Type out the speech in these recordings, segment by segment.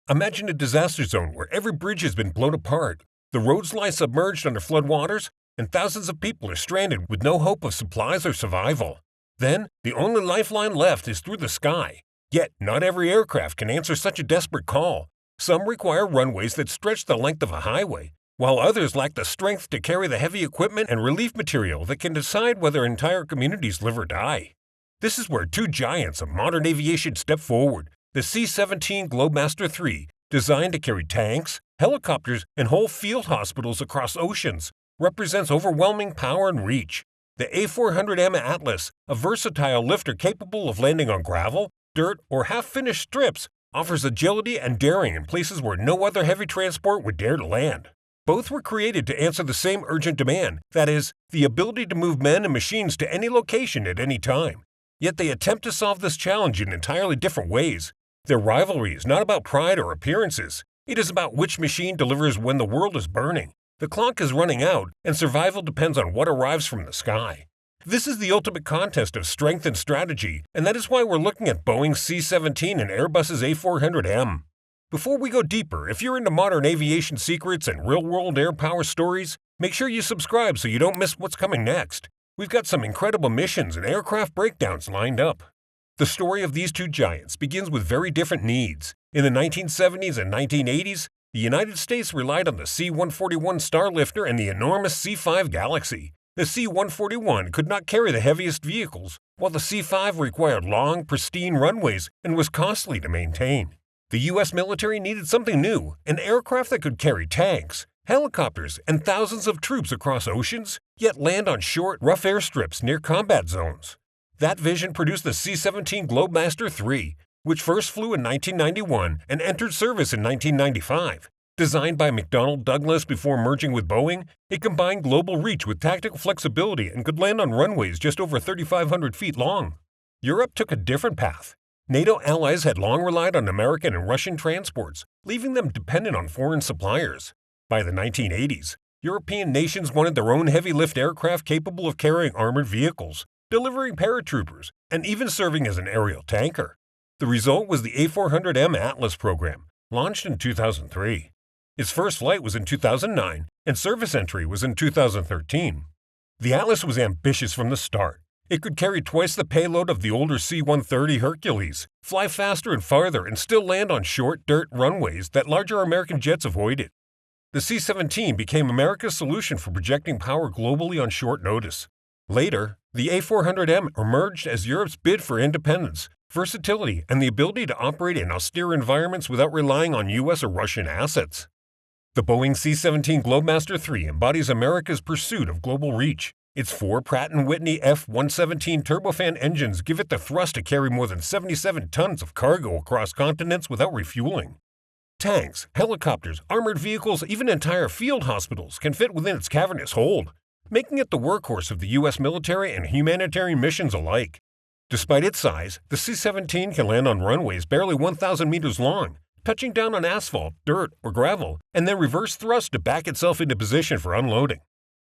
Imagine a disaster zone where every bridge has been blown apart, the roads lie submerged under floodwaters, and thousands of people are stranded with no hope of supplies or survival. Then, the only lifeline left is through the sky. Yet, not every aircraft can answer such a desperate call. Some require runways that stretch the length of a highway, while others lack the strength to carry the heavy equipment and relief material that can decide whether entire communities live or die. This is where two giants of modern aviation step forward: the C-17 Globemaster III, designed to carry tanks, helicopters, and whole field hospitals across oceans, represents overwhelming power and reach. The A400M Atlas, a versatile lifter capable of landing on gravel, dirt, or half-finished strips, offers agility and daring in places where no other heavy transport would dare to land. Both were created to answer the same urgent demand, that is, the ability to move men and machines to any location at any time. Yet they attempt to solve this challenge in entirely different ways. Their rivalry is not about pride or appearances. It is about which machine delivers when the world is burning. The clock is running out, and survival depends on what arrives from the sky. This is the ultimate contest of strength and strategy, and that is why we're looking at Boeing's C-17 and Airbus's A400M. Before we go deeper, if you're into modern aviation secrets and real-world air power stories, make sure you subscribe so you don't miss what's coming next. We've got some incredible missions and aircraft breakdowns lined up. The story of these two giants begins with very different needs. In the 1970s and 1980s, the United States relied on the C-141 Starlifter and the enormous C-5 Galaxy. The C-141 could not carry the heaviest vehicles, while the C-5 required long, pristine runways and was costly to maintain. The U.S. military needed something new, an aircraft that could carry tanks, helicopters, and thousands of troops across oceans, yet land on short, rough airstrips near combat zones. That vision produced the C-17 Globemaster III, which first flew in 1991 and entered service in 1995. Designed by McDonnell Douglas before merging with Boeing, it combined global reach with tactical flexibility and could land on runways just over 3,500 feet long. Europe took a different path. NATO allies had long relied on American and Russian transports, leaving them dependent on foreign suppliers. By the 1980s, European nations wanted their own heavy-lift aircraft capable of carrying armored vehicles, delivering paratroopers, and even serving as an aerial tanker. The result was the A400M Atlas program, launched in 2003. Its first flight was in 2009, and service entry was in 2013. The Atlas was ambitious from the start. It could carry twice the payload of the older C-130 Hercules, fly faster and farther, and still land on short, dirt runways that larger American jets avoided. The C-17 became America's solution for projecting power globally on short notice. Later, the A400M emerged as Europe's bid for independence, versatility, and the ability to operate in austere environments without relying on U.S. or Russian assets. The Boeing C-17 Globemaster III embodies America's pursuit of global reach. Its four Pratt & Whitney F-117 turbofan engines give it the thrust to carry more than 77 tons of cargo across continents without refueling. Tanks, helicopters, armored vehicles, even entire field hospitals can fit within its cavernous hold, making it the workhorse of the U.S. military and humanitarian missions alike. Despite its size, the C-17 can land on runways barely 1,000 meters long, touching down on asphalt, dirt, or gravel, and then reverse thrust to back itself into position for unloading.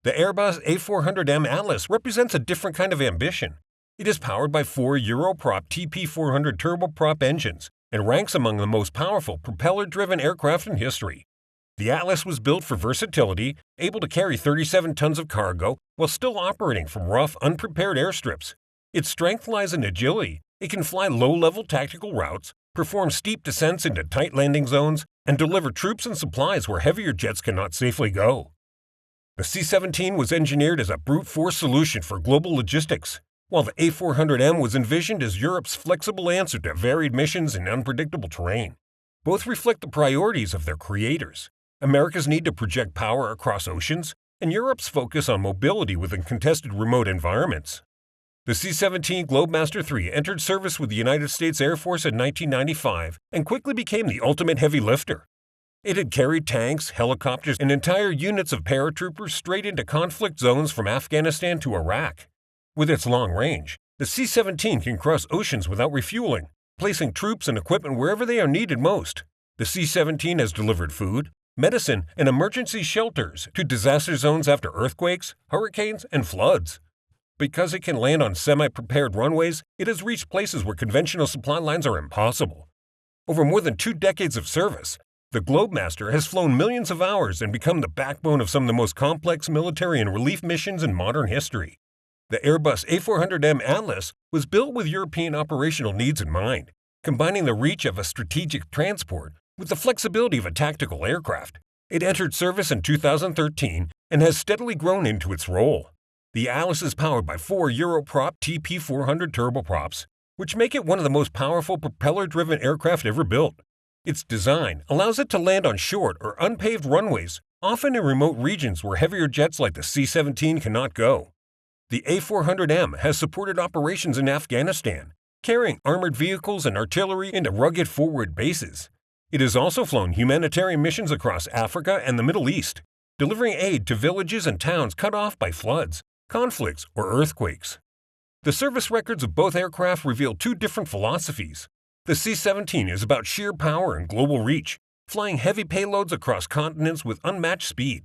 The Airbus A400M Atlas represents a different kind of ambition. It is powered by four Europrop TP400 turboprop engines and ranks among the most powerful propeller-driven aircraft in history. The Atlas was built for versatility, able to carry 37 tons of cargo while still operating from rough, unprepared airstrips. Its strength lies in agility. It can fly low-level tactical routes, perform steep descents into tight landing zones, and deliver troops and supplies where heavier jets cannot safely go. The C-17 was engineered as a brute force solution for global logistics, while the A400M was envisioned as Europe's flexible answer to varied missions in unpredictable terrain. Both reflect the priorities of their creators: America's need to project power across oceans, and Europe's focus on mobility within contested remote environments. The C-17 Globemaster III entered service with the United States Air Force in 1995 and quickly became the ultimate heavy lifter. It had carried tanks, helicopters, and entire units of paratroopers straight into conflict zones from Afghanistan to Iraq. With its long range, the C-17 can cross oceans without refueling, placing troops and equipment wherever they are needed most. The C-17 has delivered food, medicine, and emergency shelters to disaster zones after earthquakes, hurricanes, and floods. Because it can land on semi-prepared runways, it has reached places where conventional supply lines are impossible. Over more than 2 decades of service, the Globemaster has flown millions of hours and become the backbone of some of the most complex military and relief missions in modern history. The Airbus A400M Atlas was built with European operational needs in mind, combining the reach of a strategic transport with the flexibility of a tactical aircraft. It entered service in 2013 and has steadily grown into its role. The Atlas is powered by 4 Europrop TP400 turboprops, which make it one of the most powerful propeller-driven aircraft ever built. Its design allows it to land on short or unpaved runways, often in remote regions where heavier jets like the C-17 cannot go. The A400M has supported operations in Afghanistan, carrying armored vehicles and artillery into rugged forward bases. It has also flown humanitarian missions across Africa and the Middle East, delivering aid to villages and towns cut off by floods, conflicts, or earthquakes. The service records of both aircraft reveal 2 different philosophies. The C-17 is about sheer power and global reach, flying heavy payloads across continents with unmatched speed.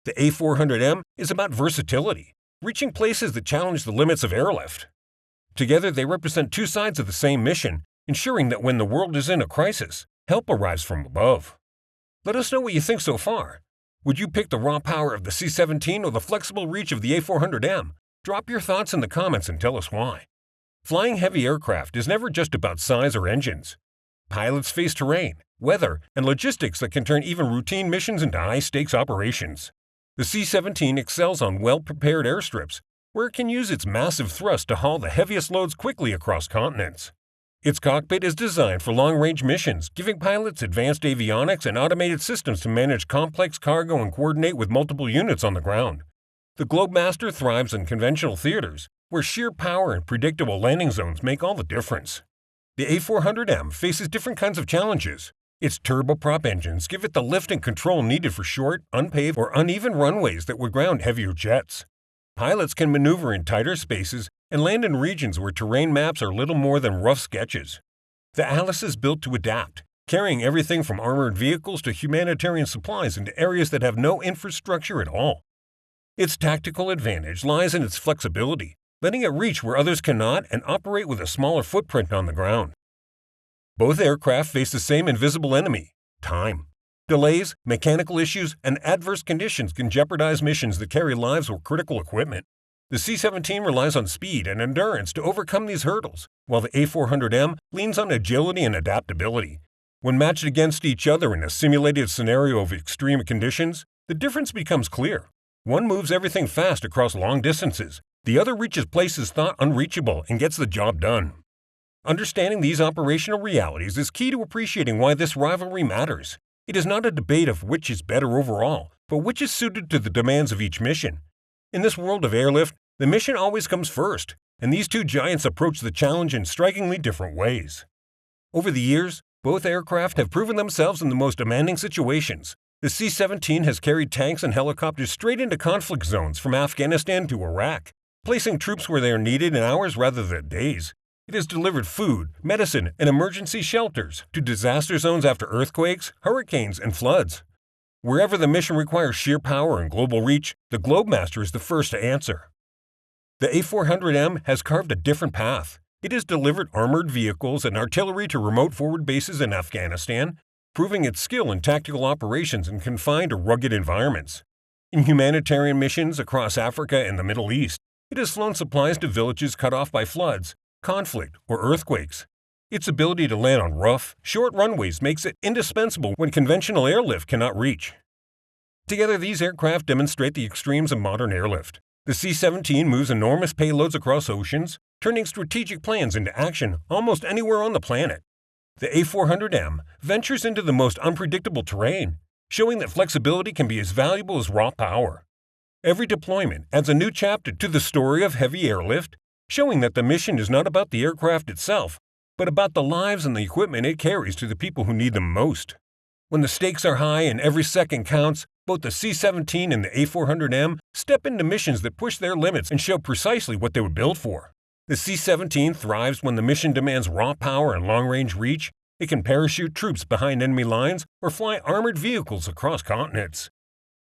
The A400M is about versatility, reaching places that challenge the limits of airlift. Together, they represent 2 sides of the same mission, ensuring that when the world is in a crisis, help arrives from above. Let us know what you think so far. Would you pick the raw power of the C-17 or the flexible reach of the A400M? Drop your thoughts in the comments and tell us why. Flying heavy aircraft is never just about size or engines. Pilots face terrain, weather, and logistics that can turn even routine missions into high-stakes operations. The C-17 excels on well-prepared airstrips, where it can use its massive thrust to haul the heaviest loads quickly across continents. Its cockpit is designed for long-range missions, giving pilots advanced avionics and automated systems to manage complex cargo and coordinate with multiple units on the ground. The Globemaster thrives in conventional theaters, where sheer power and predictable landing zones make all the difference. The A400M faces different kinds of challenges. Its turboprop engines give it the lift and control needed for short, unpaved, or uneven runways that would ground heavier jets. Pilots can maneuver in tighter spaces and land in regions where terrain maps are little more than rough sketches. The Atlas is built to adapt, carrying everything from armored vehicles to humanitarian supplies into areas that have no infrastructure at all. Its tactical advantage lies in its flexibility, letting it reach where others cannot and operate with a smaller footprint on the ground. Both aircraft face the same invisible enemy: time. Delays, mechanical issues, and adverse conditions can jeopardize missions that carry lives or critical equipment. The C-17 relies on speed and endurance to overcome these hurdles, while the A400M leans on agility and adaptability. When matched against each other in a simulated scenario of extreme conditions, the difference becomes clear. One moves everything fast across long distances, the other reaches places thought unreachable and gets the job done. Understanding these operational realities is key to appreciating why this rivalry matters. It is not a debate of which is better overall, but which is suited to the demands of each mission. In this world of airlift, the mission always comes first, and these 2 giants approach the challenge in strikingly different ways. Over the years, both aircraft have proven themselves in the most demanding situations. The C-17 has carried tanks and helicopters straight into conflict zones from Afghanistan to Iraq, placing troops where they are needed in hours rather than days. It has delivered food, medicine, and emergency shelters to disaster zones after earthquakes, hurricanes, and floods. Wherever the mission requires sheer power and global reach, the Globemaster is the first to answer. The A400M has carved a different path. It has delivered armored vehicles and artillery to remote forward bases in Afghanistan, proving its skill in tactical operations in confined or rugged environments. In humanitarian missions across Africa and the Middle East, it has flown supplies to villages cut off by floods, conflict, or earthquakes. Its ability to land on rough, short runways makes it indispensable when conventional airlift cannot reach. Together, these aircraft demonstrate the extremes of modern airlift. The C-17 moves enormous payloads across oceans, turning strategic plans into action almost anywhere on the planet. The A400M ventures into the most unpredictable terrain, showing that flexibility can be as valuable as raw power. Every deployment adds a new chapter to the story of heavy airlift, showing that the mission is not about the aircraft itself, but about the lives and the equipment it carries to the people who need them most. When the stakes are high and every second counts, both the C-17 and the A400M step into missions that push their limits and show precisely what they were built for. The C-17 thrives when the mission demands raw power and long-range reach. It can parachute troops behind enemy lines or fly armored vehicles across continents.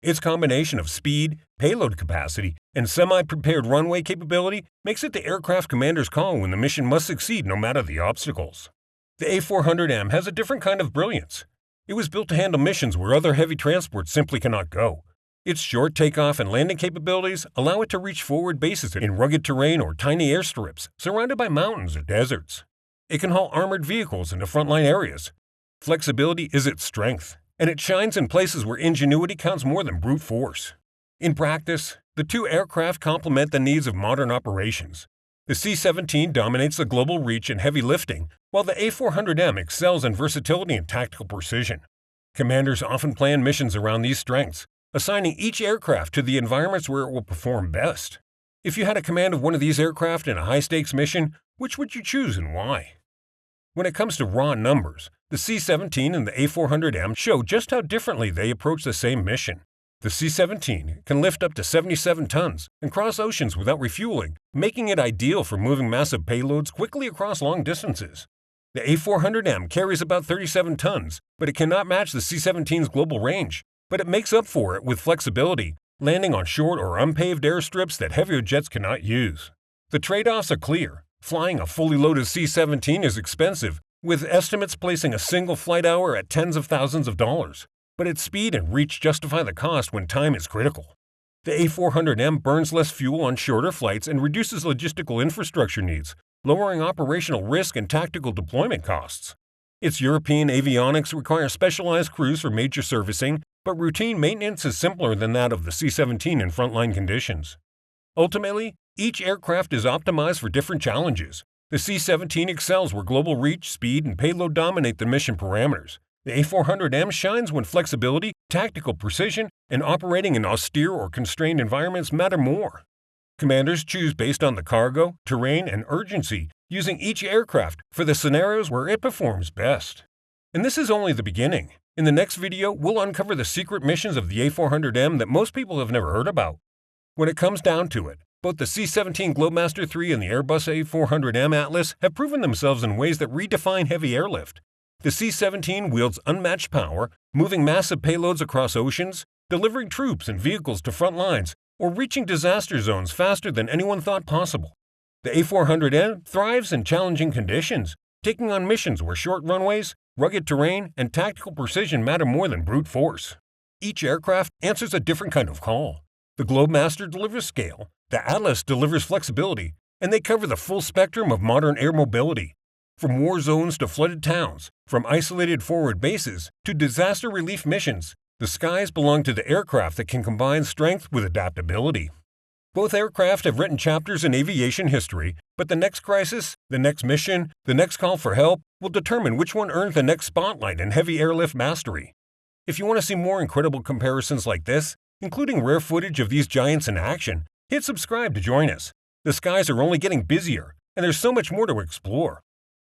Its combination of speed, payload capacity, and semi-prepared runway capability makes it the aircraft commander's call when the mission must succeed no matter the obstacles. The A400M has a different kind of brilliance. It was built to handle missions where other heavy transports simply cannot go. Its short takeoff and landing capabilities allow it to reach forward bases in rugged terrain or tiny airstrips surrounded by mountains or deserts. It can haul armored vehicles into frontline areas. Flexibility is its strength, and it shines in places where ingenuity counts more than brute force. In practice, the two aircraft complement the needs of modern operations. The C-17 dominates the global reach and heavy lifting, while the A400M excels in versatility and tactical precision. Commanders often plan missions around these strengths, assigning each aircraft to the environments where it will perform best. If you had a command of one of these aircraft in a high-stakes mission, which would you choose and why? When it comes to raw numbers, the C-17 and the A400M show just how differently they approach the same mission. The C-17 can lift up to 77 tons and cross oceans without refueling, making it ideal for moving massive payloads quickly across long distances. The A400M carries about 37 tons, but it cannot match the C-17's global range, but it makes up for it with flexibility, landing on short or unpaved airstrips that heavier jets cannot use. The trade-offs are clear. Flying a fully loaded C-17 is expensive, with estimates placing a single flight hour at tens of thousands of dollars, but its speed and reach justify the cost when time is critical. The A400M burns less fuel on shorter flights and reduces logistical infrastructure needs, lowering operational risk and tactical deployment costs. Its European avionics require specialized crews for major servicing, but routine maintenance is simpler than that of the C-17 in frontline conditions. Ultimately, each aircraft is optimized for different challenges. The C-17 excels where global reach, speed, and payload dominate the mission parameters. The A400M shines when flexibility, tactical precision, and operating in austere or constrained environments matter more. Commanders choose based on the cargo, terrain, and urgency, using each aircraft for the scenarios where it performs best. And this is only the beginning. In the next video, we'll uncover the secret missions of the A400M that most people have never heard about. When it comes down to it, both the C-17 Globemaster III and the Airbus A400M Atlas have proven themselves in ways that redefine heavy airlift. The C-17 wields unmatched power, moving massive payloads across oceans, delivering troops and vehicles to front lines, or reaching disaster zones faster than anyone thought possible. The A400M thrives in challenging conditions, taking on missions where short runways, rugged terrain, and tactical precision matter more than brute force. Each aircraft answers a different kind of call. The Globemaster delivers scale, the Atlas delivers flexibility, and they cover the full spectrum of modern air mobility. From war zones to flooded towns, from isolated forward bases to disaster relief missions, the skies belong to the aircraft that can combine strength with adaptability. Both aircraft have written chapters in aviation history, but the next crisis, the next mission, the next call for help will determine which one earns the next spotlight in heavy airlift mastery. If you want to see more incredible comparisons like this, including rare footage of these giants in action, hit subscribe to join us. The skies are only getting busier, and there's so much more to explore.